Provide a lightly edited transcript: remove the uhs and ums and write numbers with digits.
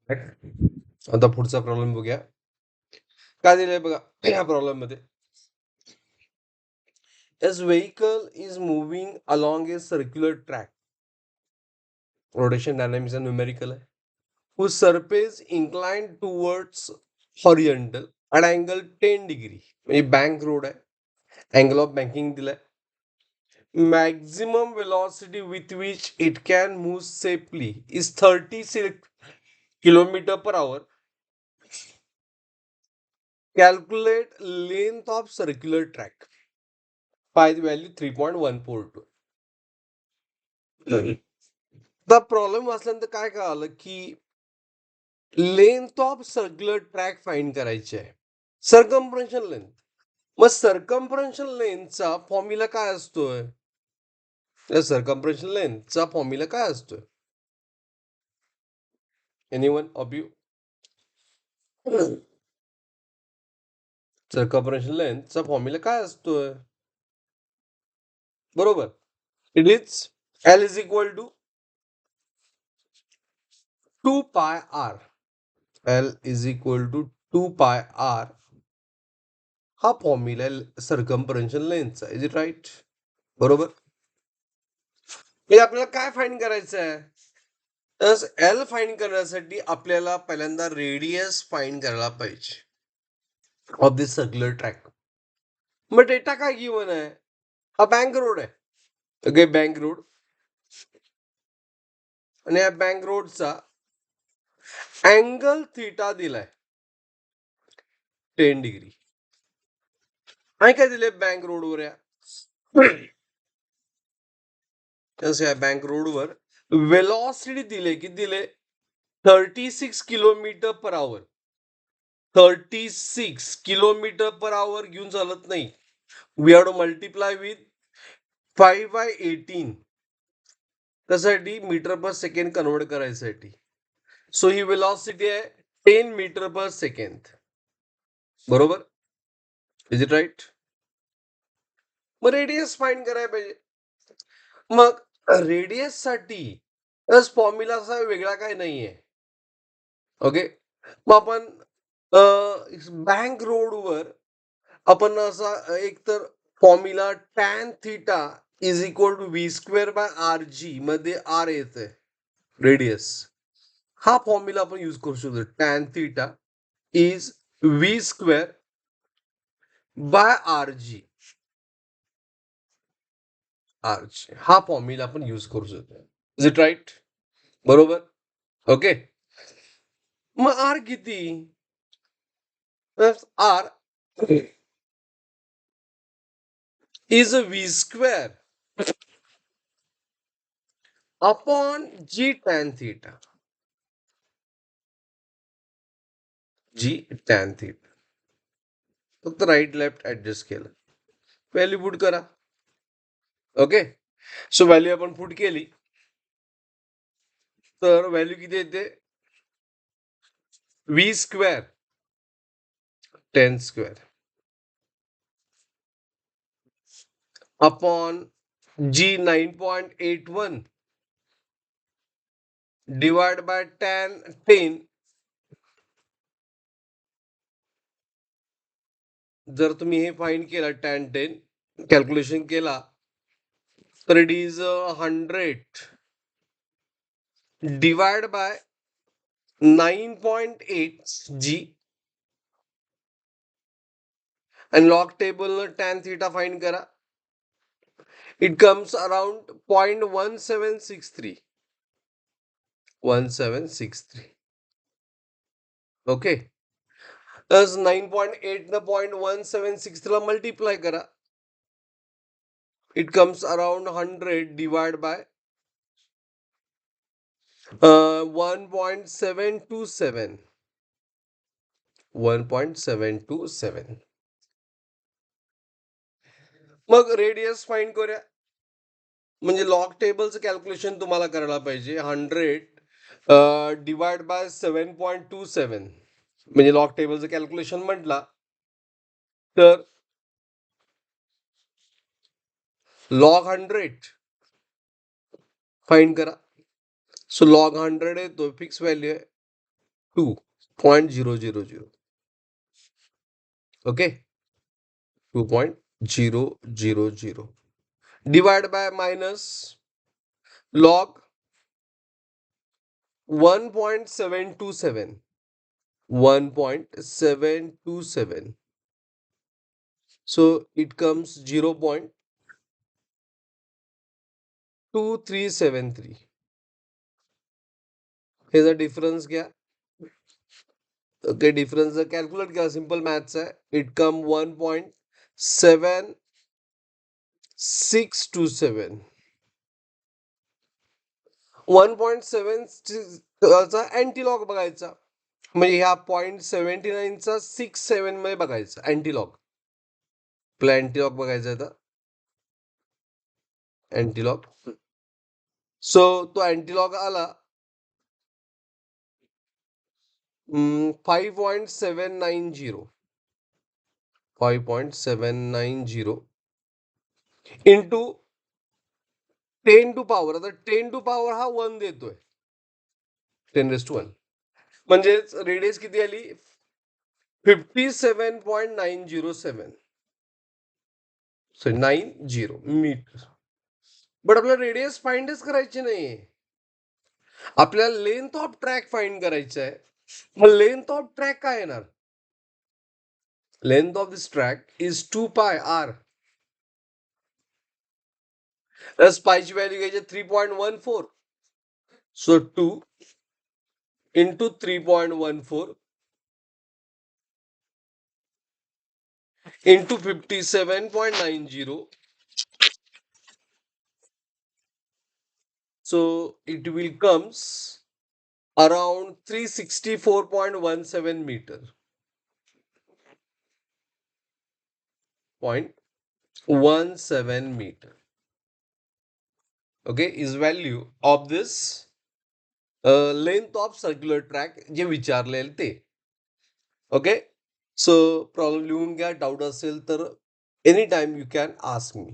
आता पुढचा प्रॉब्लेम बघूया. काय दिलंय बघा या प्रॉब्लेम मध्ये. As vehicle is moving along a circular track, rotation dynamics and numerical आहे, whose surface inclined towards horizontal at angle 10 degree, म्हणजे बँक रोड आहे, अँगल ऑफ बँकिंग दिलाय. Maximum velocity with which it can move safely is 36 kilometer per hour. Calculate length of circular track. Find the value 3.142. The problem वाचल्यानंतर काय कळालं की length of circular track find करायची आहे, सर्कम्फरन्शियल length. मग सर्कम्फरन्शियल लेंथचा formula काय असतोय? सर्कम्फरन्शियल लेंथचा फॉर्म्युला काय असतोय? Anyone of you? सर्कम्फरन्शियल लेंथचा फॉर्म्युला काय असतोय? बरोबर, it is L is equal to 2 pi R. L is equal to 2 pi R हा फॉर्म्युला सर्कम्फरन्शियल लेंथचा. Is it right? बरोबर. हे आपल्याला काय फाइंड करायचं आहे? तर एल फाइंड करण्यासाठी आपल्याला पहिल्यांदा रेडियस फाइंड करायला पाहिजे ऑफ दिस सर्क्युलर ट्रॅक. मग डेटा काय गिवन आहे? हा बँक रोड आहे. Okay, bank road. आणि या बँक रोडचा अँगल थीटा दिलाय 10 डिग्री. आणि काय दिले बँक रोडवर? या बँक रोडवर वेलॉसिटी दिले, किती दिले? 36 kilometre per hour. 36 kilometre per hour घेऊन चालत नाही. We have to multiply with 5/18. त्यासाठी मीटर पर सेकंड कन्वर्ट करायसाठी. सो ही वेलॉसिटी आहे 10 मीटर पर सेकंड. बरोबर, इज इट राईट? मग रेडियस फाइंड करायला पाहिजे. मग रेडियस साठी फॉर्म्युला असा वेगळा काही नाहीये. ओके, मग आपण बँक रोडवर आपण असा एक तर formula tan theta is equal to V square by R G मध्ये आर येते रेडियस. हा फॉर्म्युला आपण यूज करू शकतो. Tan theta is V square by R G. हा फॉर्म्युला आपण यूज करू शकतो. Is it right? बरोबर. ओके, मग आर किती? R is V square upon G tan theta. G tan theta. फक्त राईट लेफ्ट ऍडजस्ट केलं, व्हॅल्यू पुट करा. ओके, सो व्हॅल्यू आपण पुट केली तर व्हॅल्यू किती येते? V square tan square upon G 9.81 divide by tan 10. जर तुम्ही हे फाइंड केला टॅन 10 कॅल्क्युलेशन केला तर it is 100 divide by 9.8 G. आणि log table tan theta find करा. It comes around 0.1763. 1763. ओके, 9.8 न 0.176 ला मल्टिप्लाय करा. It comes around 100 divide by 1.727. 1.727. मग रेडियस फाइंड करूया. म्हणजे लॉग टेबलचं कॅल्क्युलेशन तुम्हाला करायला पाहिजे. 100 डिवाइड बाय 7.27. म्हणजे लॉग टेबलचं कॅल्क्युलेशन म्हटला तर लॉग 100 फाइंड करा. सो लॉग 100 येतो, फिक्स व्हॅल्यू आहे. 2.000. Okay, 2.000 divided by minus log 1.727. 1.727. So it comes 0.2373. Here's the difference क्या? Okay, difference calculate क्या? Simple maths है. It come 1.7627. 1.7 चा अँटीलॉग बघायचा. म्हणजे ह्या 0.79 चा 67 मध्ये बघायचा अँटीलॉग. आपला अँटीलॉग बघायचा आहे अँटीलॉग. सो तो अँटीलॉग आला 5.790. 5.790 इंटू 10 टू पॉवर. आता 10 टू पॉवर हा 1 देतोय. 10⁻1 म्हणजेच रेडियस किती आली? 57.907. So 90 metre. बट आपल्याला रेडियस फाइंडच करायची नाहीये. आपल्याला लेंथ ऑफ ट्रॅक फाइंड करायचं आहे. मग लेंथ ऑफ ट्रॅक काय येणार? Length of this track is 2πr. पायची व्हॅल्यू घ्यायची 3.14. So 2 into 3.14 into 57.90. So it will comes around 364.17 meter. 0.17 meter. Okay, is value of this length of circular track जे विचारलेले ते. ओके, सो प्रॉब्लेम लिहून घ्या. Doubt असेल तर any time you can ask me.